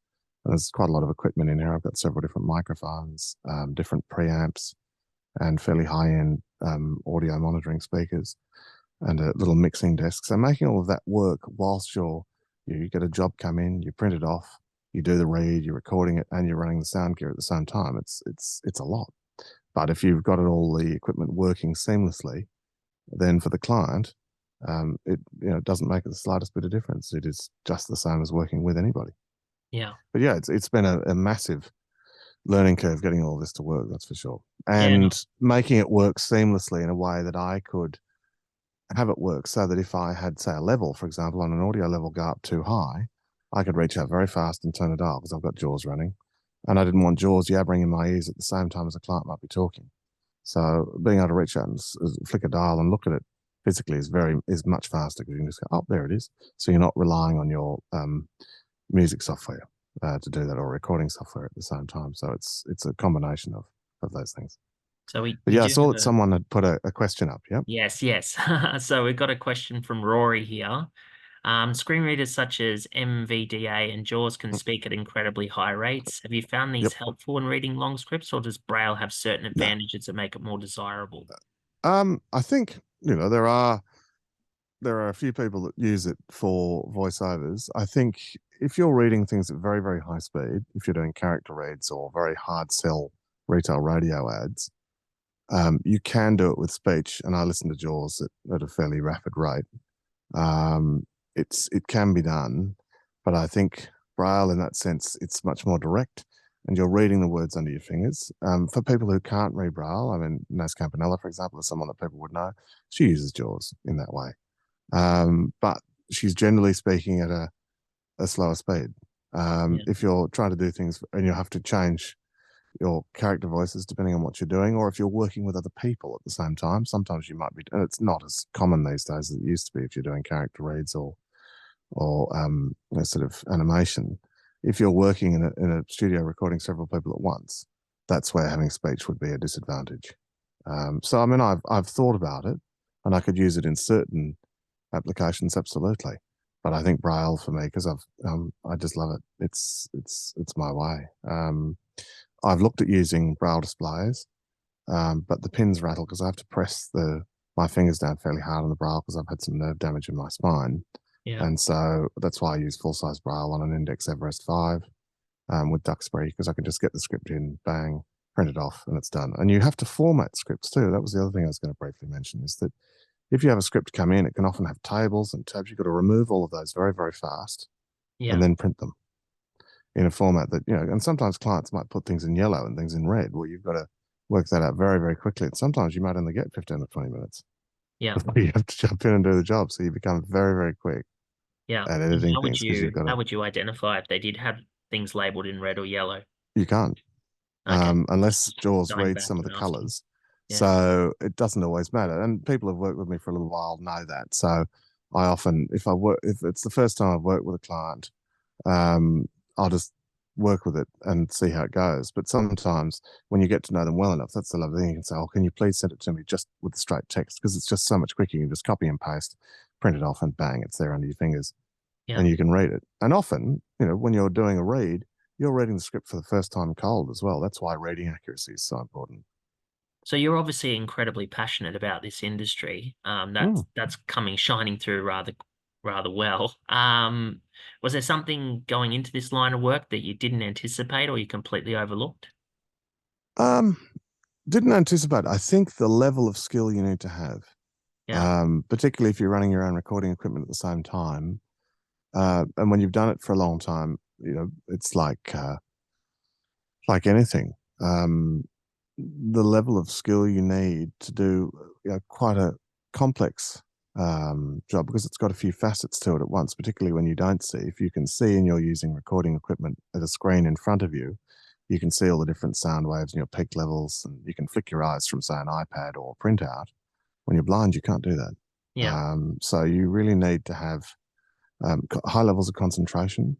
And there's quite a lot of equipment in here. I've got several different microphones, different preamps, and fairly high-end audio monitoring speakers, and a little mixing desk. So making all of that work whilst you get a job come in, you print it off, you do the read, you're recording it, and you're running the sound gear at the same time. It's a lot. But if you've got all the equipment working seamlessly, then for the client, it doesn't make the slightest bit of difference. It is just the same as working with anybody.
Yeah.
But yeah, it's been a massive learning curve getting all this to work, that's for sure.
Yeah,
And making it work seamlessly in a way that I could have it work so that if I had, say, a level, for example, on an audio level go up too high, I could reach out very fast and turn a dial because I've got JAWS running. And I didn't want JAWS yabbering in my ears at the same time as a client might be talking. So being able to reach out and flick a dial and look at it physically is much faster because you can just go, oh, there it is. So you're not relying on your music software to do that, or recording software at the same time. So it's a combination of those things.
So
But yeah, I saw that someone had put a question up. Yep.
Yes. So we've got a question from Rory here. Screen readers such as MVDA and JAWS can speak at incredibly high rates. Have you found these helpful in reading long scripts, or does Braille have certain advantages that make it more desirable?
I think there are a few people that use it for voiceovers. I think if you're reading things at very, very high speed, if you're doing character reads or very hard sell retail radio ads, you can do it with speech. And I listen to JAWS at a fairly rapid rate. It can be done, but I think Braille, in that sense, it's much more direct, and you're reading the words under your fingers. For people who can't read Braille, I mean, Naz Campanella, for example, is someone that people would know. She uses JAWS in that way, but she's generally speaking at a slower speed. If you're trying to do things and you have to change your character voices depending on what you're doing, or if you're working with other people at the same time, sometimes you might be, and it's not as common these days as it used to be if you're doing character reads or sort of animation. If you're working in a studio recording several people at once, that's where having speech would be a disadvantage. So I mean, I've thought about it, and I could use it in certain applications, absolutely. But I think Braille for me, because I just love it. It's my way. I've looked at using Braille displays, but the pins rattle because I have to press my fingers down fairly hard on the Braille because I've had some nerve damage in my spine.
Yeah.
And so that's why I use full-size Braille on an Index Everest 5 with Duxbury, because I can just get the script in, bang, print it off, and it's done. And you have to format scripts too. That was the other thing I was going to briefly mention, is that if you have a script come in, it can often have tables and tabs. You've got to remove all of those very, very fast and then print them in a format that, and sometimes clients might put things in yellow and things in red. Well, you've got to work that out very, very quickly. And sometimes you might only get 15 or 20 minutes.
Yeah.
Before you have to jump in and do the job. So you become very, very quick at editing things.
How would you identify if they did have things labeled in red or yellow?
You can't.
Okay.
Unless JAWS
Going
reads
back
some of the
and asking.
colors.
Yeah.
So it doesn't always matter. And people who have worked with me for a little while know that. So I often, if it's the first time I've worked with a client, I'll just work with it and see how it goes. But sometimes when you get to know them well enough, that's the lovely thing. You can say, oh, can you please send it to me just with the straight text? Because it's just so much quicker. You can just copy and paste, print it off, and bang, it's there under your fingers.
Yeah.
And you can read it. And often, when you're doing a read, you're reading the script for the first time cold as well. That's why reading accuracy is so important.
So you're obviously incredibly passionate about this industry. That's coming shining through rather well. Was there something going into this line of work that you didn't anticipate or you completely overlooked?
Um, didn't anticipate. I think the level of skill you need to have,
Yeah,
particularly if you're running your own recording equipment at the same time, and when you've done it for a long time, it's like anything. The level of skill you need to do quite a complex job, because it's got a few facets to it at once, particularly when you don't see. If you can see and you're using recording equipment at a screen in front of you, you can see all the different sound waves and your peak levels, and you can flick your eyes from, say, an iPad or printout. When you're blind, you can't do that.
yeah,
So you really need to have high levels of concentration.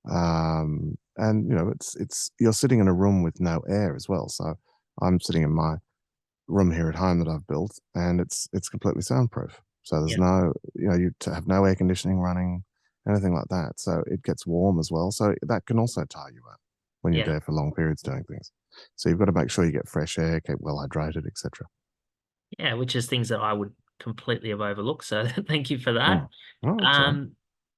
And it's you're sitting in a room with no air as well. So I'm sitting in my room here at home that I've built, and it's completely soundproof. So there's
yeah,
no, you to have no air conditioning running, anything like that. So it gets warm as well. So that can also tire you out when you're
yeah,
there for long periods doing things. So you've got to make sure you get fresh air, keep well hydrated, etc.
yeah, which is things that I would completely have overlooked. So thank you for that.
Oh, that's all right.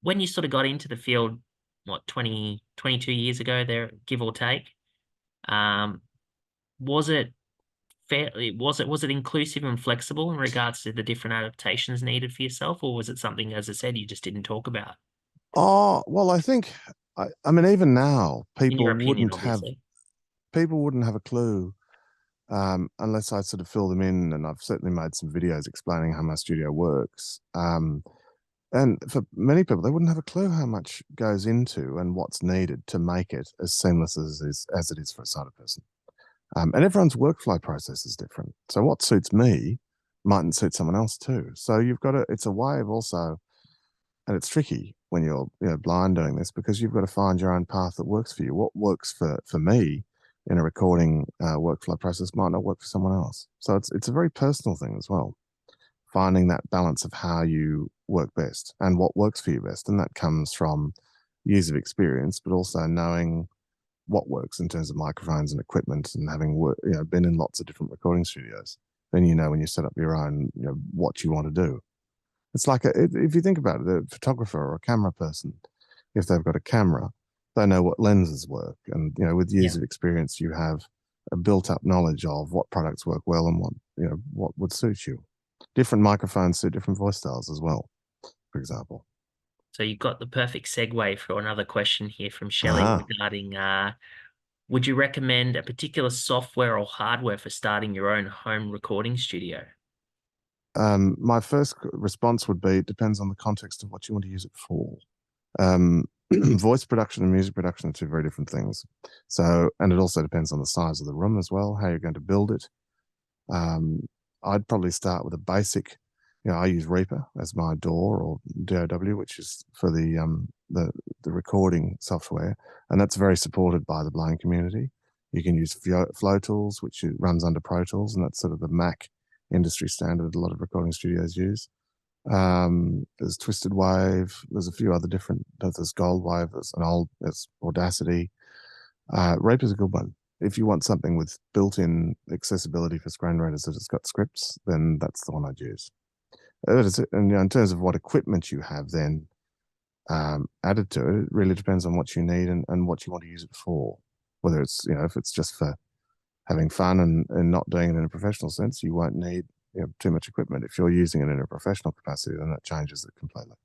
When you sort of got into the field, what, 22 years ago there, give or take, um, was it was it inclusive and flexible in regards to the different adaptations needed for yourself, or was it something, as I said, you just didn't talk about?
Oh, well, I think, I mean, even now,
In your opinion, obviously.
people wouldn't have a clue unless I sort of fill them in. And I've certainly made some videos explaining how my studio works. And for many people, they wouldn't have a clue how much goes into and what's needed to make it as seamless as it is for a sighted person. And everyone's workflow process is different. So what suits me mightn't suit someone else too. So you've got to, it's a way of also, and it's tricky when you're blind doing this, because you've got to find your own path that works for you. What works for me in a recording workflow process might not work for someone else. So it's a very personal thing as well, finding that balance of how you work best and what works for you best. And that comes from years of experience, but also knowing what works in terms of microphones and equipment, and having been in lots of different recording studios. Then when you set up your own, what you want to do. It's like if you think about it, a photographer or a camera person, if they've got a camera, they know what lenses work, and with years
Yeah.
of experience, you have a built-up knowledge of what products work well and what would suit you. Different microphones suit different voice styles as well, for example.
So you've got the perfect segue for another question here from Shelley
Ah,
regarding would you recommend a particular software or hardware for starting your own home recording studio?
my first response would be, it depends on the context of what you want to use it for. Voice production and music production are two very different things. So, and it also depends on the size of the room as well, how you're going to build it. I'd probably start with a basic, I use Reaper as my DAW or DAW, which is for the recording software, and that's very supported by the blind community. You can use Flow Tools, which runs under Pro Tools, and that's sort of the Mac industry standard a lot of recording studios use. There's Twisted Wave. There's a few other different. There's Gold Wave. There's Audacity. Reaper's a good one. If you want something with built-in accessibility for screen readers that it's got scripts, then that's the one I'd use. And in terms of what equipment you have then added to it, it really depends on what you need and what you want to use it for. Whether it's, if it's just for having fun and not doing it in a professional sense, you won't need too much equipment. If you're using it in a professional capacity, then that changes it completely.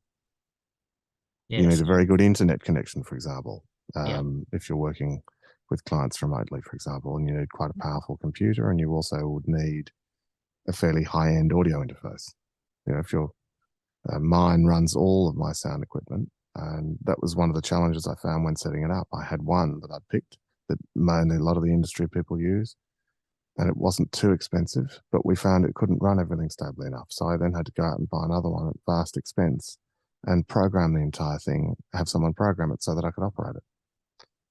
You
Yes.
need a very good internet connection, for example.
Yeah.
If you're working with clients remotely, for example, and you need quite a powerful computer, and you also would need a fairly high-end audio interface. If your mine runs all of my sound equipment, and that was one of the challenges I found when setting it up. I had one that I'd picked that mainly a lot of the industry people use, and it wasn't too expensive, but we found it couldn't run everything stably enough. So I then had to go out and buy another one at vast expense and program the entire thing, have someone program it so that I could operate it,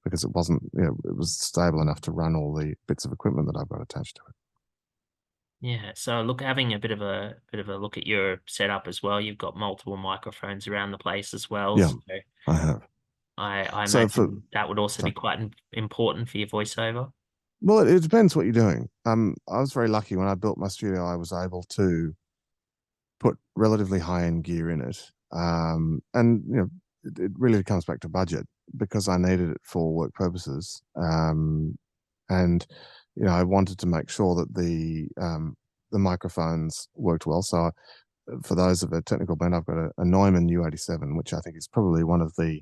because it wasn't, it was stable enough to run all the bits of equipment that I've got attached to it.
Yeah. So look, having a bit of a look at your setup as well. You've got multiple microphones around the place as well.
Yeah,
So
I have.
I
So
imagine that would also be
sorry.
quite important for your voiceover.
Well, it depends what you're doing. I was very lucky when I built my studio. I was able to put relatively high-end gear in it, and it really comes back to budget because I needed it for work purposes, and I wanted to make sure that the microphones worked well. So, for those of a technical bent, I've got a Neumann U87, which I think is probably one of the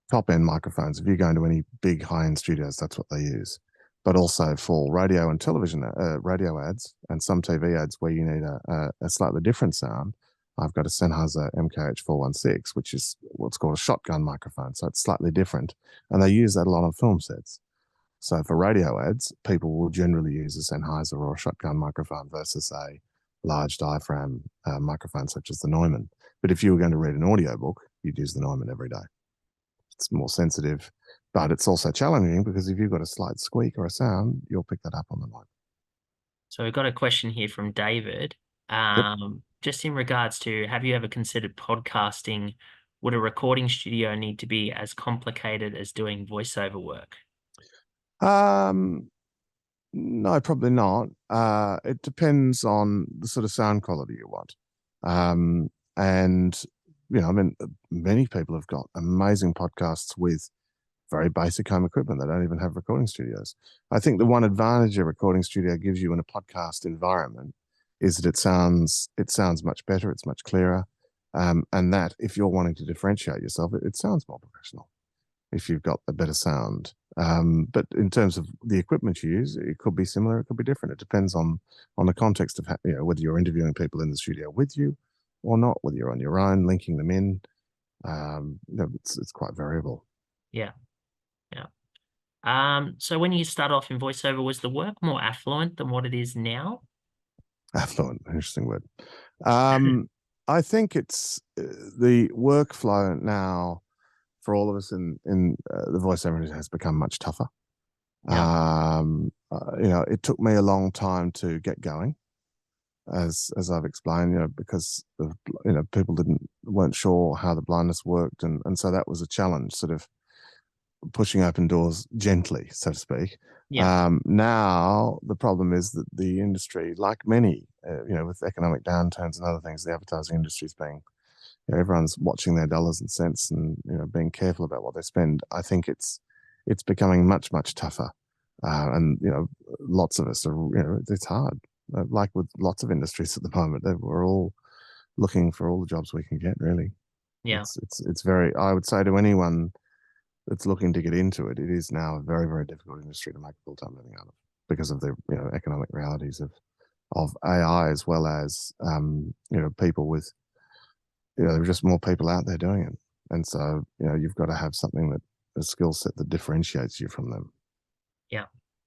top end microphones. If you go into any big high end studios, that's what they use. But also for radio and television, radio ads and some TV ads where you need a slightly different sound, I've got a Sennheiser MKH416, which is what's called a shotgun microphone. So it's slightly different. And they use that a lot on film sets. So for radio ads, people will generally use a Sennheiser or a shotgun microphone versus a large diaphragm microphone such as the Neumann. But if you were going to read an audiobook, you'd use the Neumann every day. It's more sensitive, but it's also challenging because if you've got a slight squeak or a sound, you'll pick that up on the mic.
So we've got a question here from David. Just in regards to, have you ever considered podcasting? Would a recording studio need to be as complicated as doing voiceover work?
No, probably not. It depends on the sort of sound quality you want. And many people have got amazing podcasts with very basic home equipment. They don't even have recording studios. I think the one advantage a recording studio gives you in a podcast environment is that it sounds much better. It's much clearer. And that if you're wanting to differentiate yourself, it sounds more professional if you've got a better sound. But in terms of the equipment you use, it could be similar, it could be different. It depends on the context of whether you're interviewing people in the studio with you or not, whether you're on your own, linking them in. It's quite variable.
Yeah. So when you start off in voiceover, was the work more affluent than what it is now?
Affluent, interesting word. I think it's the workflow now for all of us in the voiceover industry has become much tougher.
Yeah.
It took me a long time to get going, as I've explained, because of, people weren't sure how the blindness worked, and so that was a challenge, sort of pushing open doors gently, so to speak.
Yeah.
Now the problem is that the industry, like many, with economic downturns and other things, the advertising industry is being, everyone's watching their dollars and cents and being careful about what they spend. I think it's becoming much tougher, and lots of us are. It's hard, like with lots of industries at the moment. We're all looking for all the jobs we can get. Really,
Yeah.
It's very. I would say to anyone that's looking to get into it, it is now a very, very difficult industry to make a full-time living out of because of the economic realities of AI, as well as people with there are just more people out there doing it, and so you've got to have something that a skill set that differentiates you from them.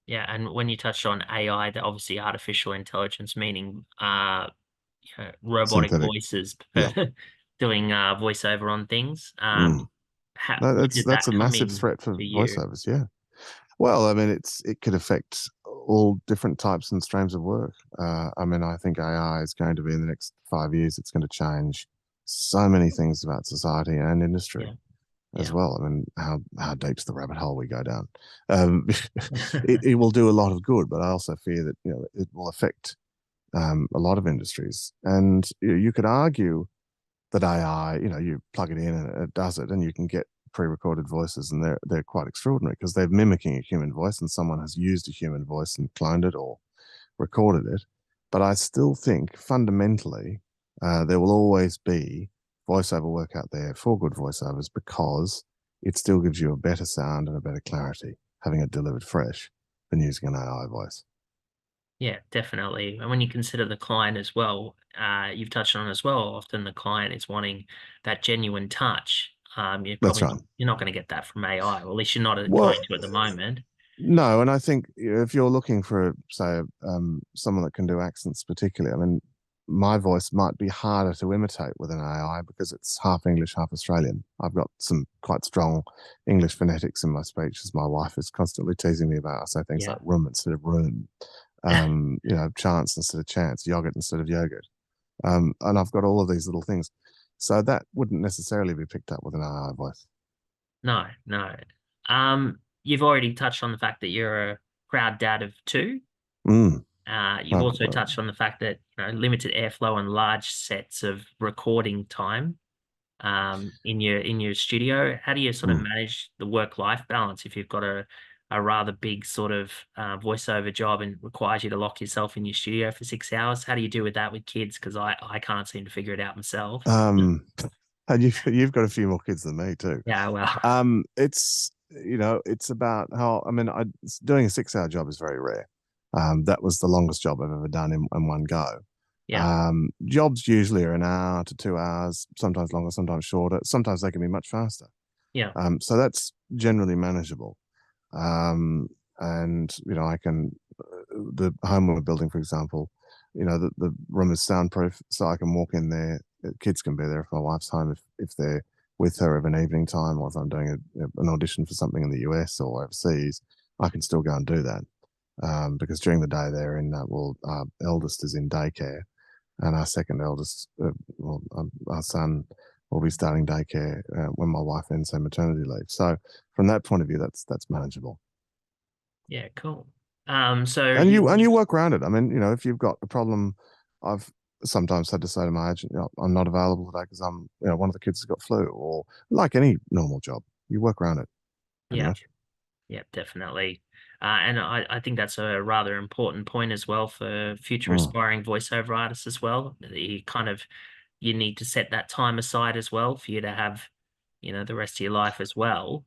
Yeah, and when you touched on AI, that obviously artificial intelligence, meaning robotic
Synthetic.
voices
Yeah.
doing voiceover on things.
No, that's a massive threat for
you?
voiceovers. Yeah. Well, I mean, it could affect all different types and streams of work. I think AI is going to be in the next 5 years. It's going to change so many things about society and industry as well. I mean, how deep's the rabbit hole we go down? It will do a lot of good, but I also fear that it will affect a lot of industries. And you could argue that AI, you plug it in and it does it, and you can get pre-recorded voices, and they're quite extraordinary because they're mimicking a human voice, and someone has used a human voice and cloned it or recorded it. But I still think fundamentally there will always be voiceover work out there for good voiceovers because it still gives you a better sound and a better clarity having it delivered fresh than using an AI voice.
Yeah, definitely. And when you consider the client as well, you've touched on as well, often the client is wanting that genuine touch.
That's right.
You're not going to get that from AI, or at least you're not
Well,
going to at the moment.
No, and I think if you're looking for, say, someone that can do accents particularly, I mean, my voice might be harder to imitate with an AI because it's half English, half Australian. I've got some quite strong English phonetics in my speech, as my wife is constantly teasing me about. I say things like room instead of room, chance instead of chance, yogurt instead of yogurt. And I've got all of these little things. So that wouldn't necessarily be picked up with an AI voice.
No. You've already touched on the fact that you're a proud dad of 2.
Mm.
You've also
Well,
touched on the fact that limited airflow and large sets of recording time in your studio. How do you sort of manage the work-life balance if you've got a rather big sort of voiceover job and requires you to lock yourself in your studio for 6 hours? How do you do with that with kids? Because I can't seem to figure it out myself.
and you've got a few more kids than me too.
Yeah, well,
It's it's about how, I mean, doing a 6-hour job is very rare. That was the longest job I've ever done in one go.
yeah,
Jobs usually are an hour to 2 hours, sometimes longer, sometimes shorter. Sometimes they can be much faster.
yeah,
So that's generally manageable. And I can, the home we're building, for example, the room is soundproof, so I can walk in there. Kids can be there if my wife's home, if they're with her of an evening time, or if I'm doing an audition for something in the US or overseas, I can still go and do that. Because during the day they're in, our eldest is in daycare, and our second eldest, our son, will be starting daycare when my wife ends her maternity leave. So from that point of view, that's manageable.
yeah, cool.
And you work around it. I mean, if you've got a problem, I've sometimes had to say to my agent, I'm not available today because I'm, one of the kids has got flu, or like any normal job, you work around it. Pretty
Yeah.
much.
Yeah, definitely. And I think that's a rather important point as well for future aspiring voiceover artists as well. You need to set that time aside as well for you to have, the rest of your life as well.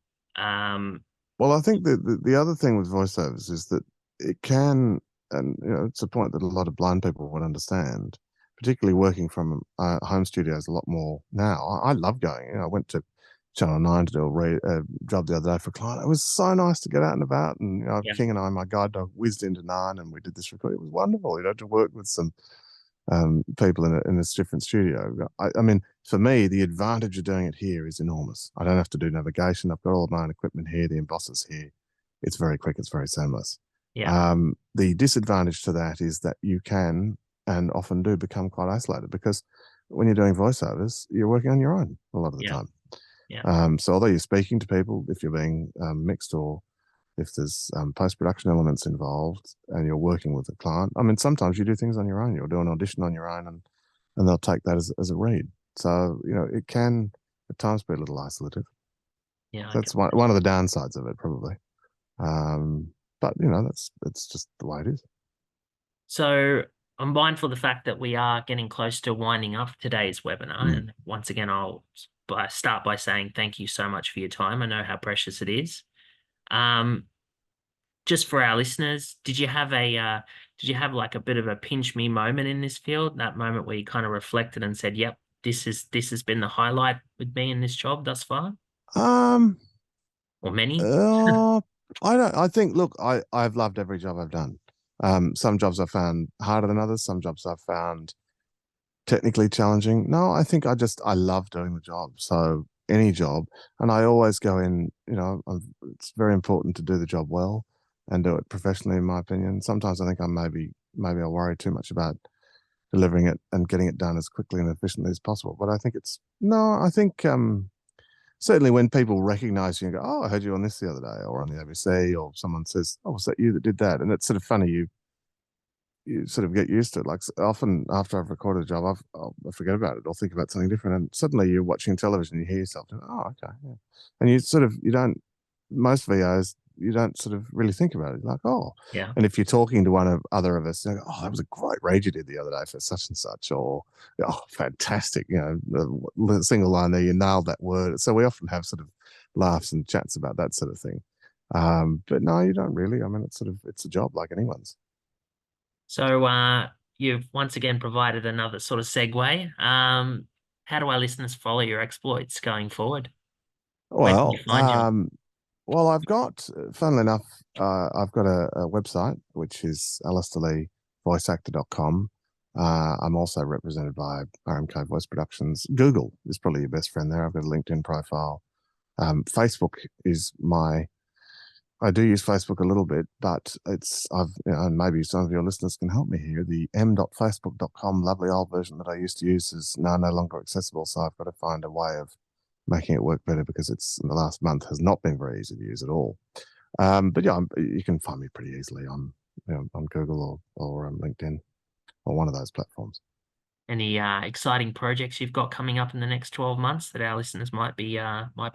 Well, I think the other thing with voiceovers is that it can, and it's a point that a lot of blind people would understand, particularly working from home studios a lot more now. I love going. I went to Channel 9 to do a job the other day for a client. It was so nice to get out and about, and
Yeah.
King and I, my guide dog, whizzed into 9 and we did this recording. It was wonderful, to work with some people in a different studio. I mean, for me, the advantage of doing it here is enormous. I don't have to do navigation. I've got all of my own equipment here. The embosser's here. It's very quick. It's very seamless.
Yeah.
The disadvantage to that is that you can, and often do, become quite isolated, because when you're doing voiceovers, you're working on your own a lot of the time.
Yeah.
So although you're speaking to people, if you're being mixed, or if there's post-production elements involved and you're working with a client, I mean, sometimes you do things on your own. You'll do an audition on your own, and they'll take that as a read. So, it can at times be a little isolative.
Yeah.
That's one of the downsides of it, probably. But, it's just the way it is.
So I'm mindful of the fact that we are getting close to winding up today's webinar. And once again, I'll start by saying thank you so much for your time. I know how precious it is. Just for our listeners, did you have like a bit of a pinch me moment in this field? That moment where you kind of reflected and said, "Yep, this has been the highlight with me in this job thus far." Or many?
I think, look, I've loved every job I've done. Some jobs I found harder than others. Some jobs I've found technically challenging. No, I think I love doing the job. So any job, and I always go in, it's very important to do the job well and do it professionally, in my opinion. Sometimes I think maybe I worry too much about delivering it and getting it done as quickly and efficiently as possible. But I think I think certainly when people recognize you and go, "Oh, I heard you on this the other day," or on the ABC, or someone says, "Oh, was that you that did that?" And it's sort of funny, you sort of get used to it. Like, often after I've recorded a job, I forget about it or think about something different, and suddenly you're watching television, you hear yourself, "Oh, okay," yeah. And most VOs, you don't sort of really think about it. Like, oh,
Yeah.
And if you're talking to other of us, you go, "Oh, that was a great read you did the other day for such and such," or, "Oh, fantastic, the single line there, you nailed that word." So we often have sort of laughs and chats about that sort of thing. But no, you don't really. I mean, it's a job like anyone's.
So you've once again provided another sort of segue. How do our listeners follow your exploits going forward? Where can you find you?
Well, I've got, funnily enough, I've got a website, which is alistairlee.voiceactor.com. I'm also represented by RMK Voice Productions. Google is probably your best friend there. I've got a LinkedIn profile. Facebook is I do use Facebook a little bit, but and maybe some of your listeners can help me here. The m.facebook.com lovely old version that I used to use is now no longer accessible. So I've got to find a way of making it work better, because it's, in the last month, has not been very easy to use at all. But yeah, you can find me pretty easily on on Google or LinkedIn or one of those platforms.
Any exciting projects you've got coming up in the next 12 months that our listeners might be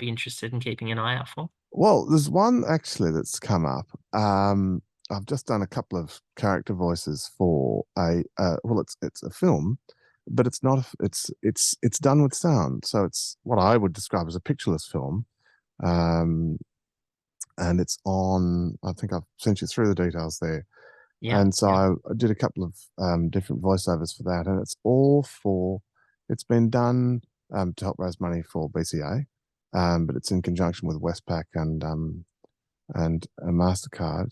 interested in keeping an eye out for?
Well, there's one actually that's come up. I've just done a couple of character voices for it's a film, but it's not. It's done with sound, so it's what I would describe as a pictureless film. And it's on. I think I've sent you through the details there.
Yeah.
And so I did a couple of different voiceovers for that, and it's been done to help raise money for BCA, but it's in conjunction with Westpac and a MasterCard.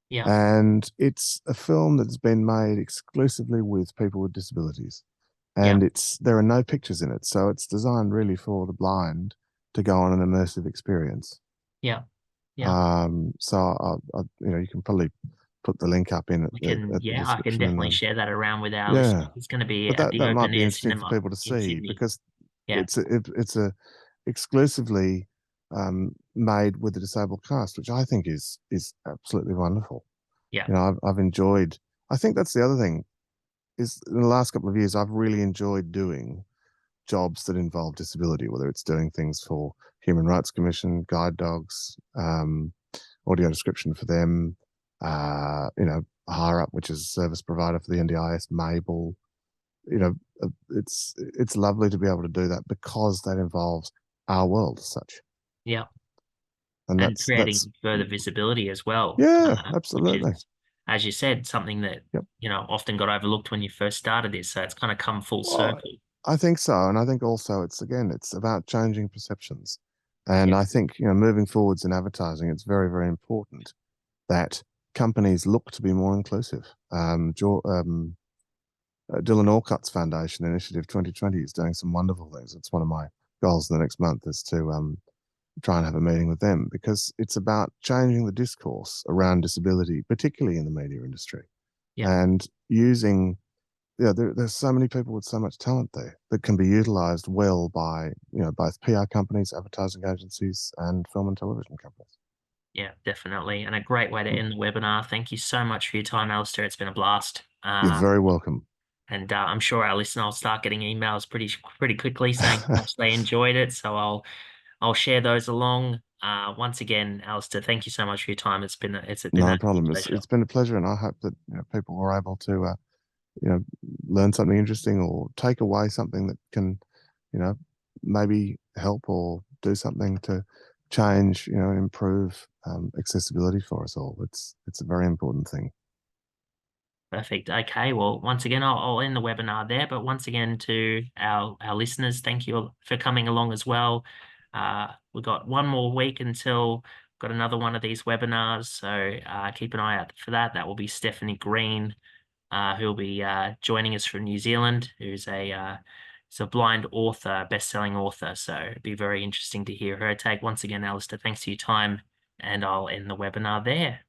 Yeah.
And it's a film that's been made exclusively with people with disabilities, and there are no pictures in it, so it's designed really for the blind to go on an immersive experience.
Yeah. Yeah.
So you can probably put the link up in
I can definitely share that around with our listeners. It's going to be
but
at
that
the
might
Open
be
Air
interesting for
Cinema
people to
in
see
Sydney.
because
Yeah.
it's a exclusively made with the disabled cast, which I think is absolutely wonderful.
Yeah.
I've enjoyed. I think that's the other thing is in the last couple of years I've really enjoyed doing jobs that involve disability, whether it's doing things for Human Rights Commission, guide dogs, audio description for them, Hire Up, which is a service provider for the NDIS, Mabel. It's lovely to be able to do that because that involves our world as such.
Yeah.
And
creating further visibility as well.
Yeah, absolutely.
Which is, as you said, something that often got overlooked when you first started this. So it's kind of come full circle.
I think so, and I think also it's about changing perceptions. And I think moving forwards in advertising, it's very, very important that companies look to be more inclusive. Dylan Alcott's Foundation Initiative 2020 is doing some wonderful things. It's one of my goals in the next month is to try and have a meeting with them because it's about changing the discourse around disability, particularly in the media industry, and using. There's so many people with so much talent there that can be utilized well by both PR companies, advertising agencies, and film and television companies.
Yeah, definitely, and a great way to end the webinar. Thank you so much for your time, Alistair. It's been a blast.
You're very welcome.
And I'm sure our listener will start getting emails pretty quickly saying how much they enjoyed it. So I'll share those along. Once again, Alistair, thank you so much for your time. It's been
no problem. It's been a pleasure, and I hope that people were able to learn something interesting or take away something that can maybe help or do something to change improve accessibility for us all. It's a very important thing.
Perfect. Okay. Well, once again, I'll end the webinar there. But once again, to our listeners, thank you for coming along as well. We've got one more week until we've got another one of these webinars. So keep an eye out for that. That will be Stephanie Green, who'll be joining us from New Zealand, who's a blind author, best-selling author. So it'd be very interesting to hear her take. Once again, Alistair, thanks for your time, and I'll end the webinar there.